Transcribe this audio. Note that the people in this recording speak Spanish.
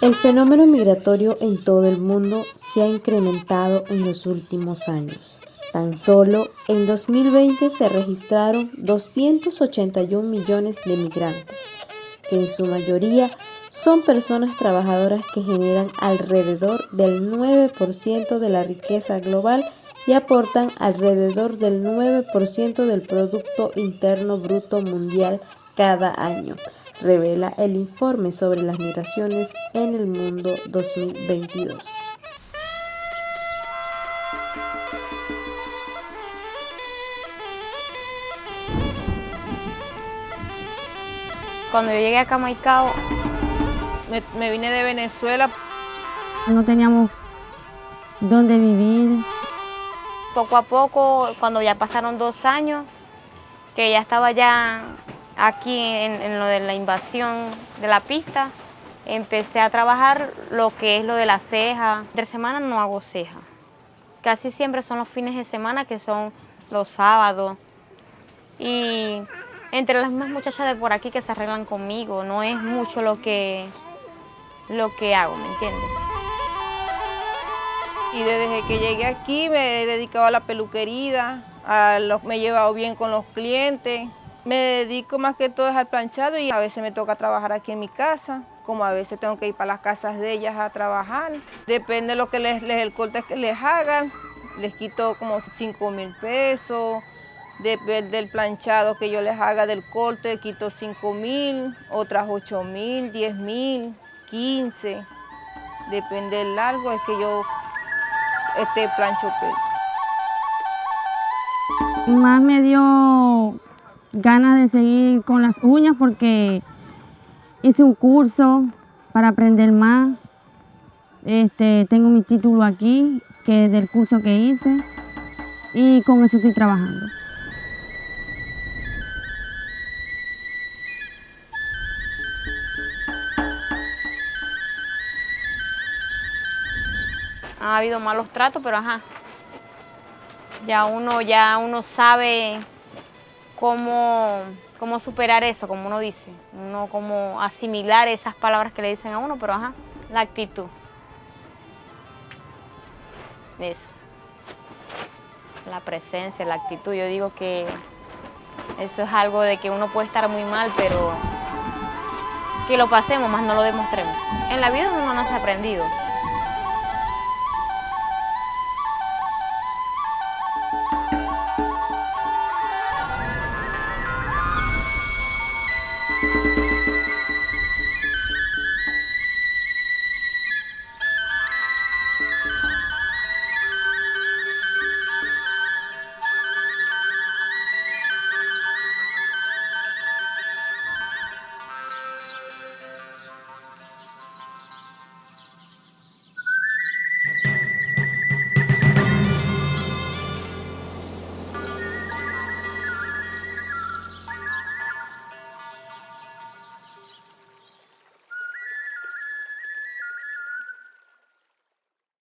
El fenómeno migratorio en todo el mundo se ha incrementado en los últimos años. Tan solo en 2020 se registraron 281 millones de migrantes, que en su mayoría son personas trabajadoras que generan alrededor del 9% de la riqueza global y aportan alrededor del 9% del Producto Interno Bruto Mundial cada año, revela el informe sobre las migraciones en el mundo 2022. Cuando yo llegué a Camaicao, me vine de Venezuela. No teníamos dónde vivir. Poco a poco, cuando ya pasaron 2 años, que ya estaba ya aquí en lo de la invasión de la pista, empecé a trabajar lo que es lo de la ceja. Entre semana no hago ceja. Casi siempre son los fines de semana, que son los sábados. Y entre las mismas muchachas de por aquí que se arreglan conmigo, no es mucho lo que hago, ¿me entiendes? Y desde que llegué aquí me he dedicado a la peluquería, me he llevado bien con los clientes. Me dedico más que todo al planchado y a veces me toca trabajar aquí en mi casa, como a veces tengo que ir para las casas de ellas a trabajar. Depende de lo que el corte que les hagan, les quito como 5.000 pesos. Depende del planchado que yo les haga del corte, quito 5.000, otras 8.000, 10.000, 15. Depende del largo, es que yo plancho pelo. Más me dio ganas de seguir con las uñas porque hice un curso para aprender más. Tengo mi título aquí, que es del curso que hice, y con eso estoy trabajando. Ha habido malos tratos, pero ajá. Ya uno sabe cómo superar eso, como uno dice. Cómo asimilar esas palabras que le dicen a uno, pero ajá, la actitud. Eso. La presencia, la actitud. Yo digo que eso es algo de que uno puede estar muy mal, pero que lo pasemos, más no lo demostremos. En la vida uno no se ha aprendido.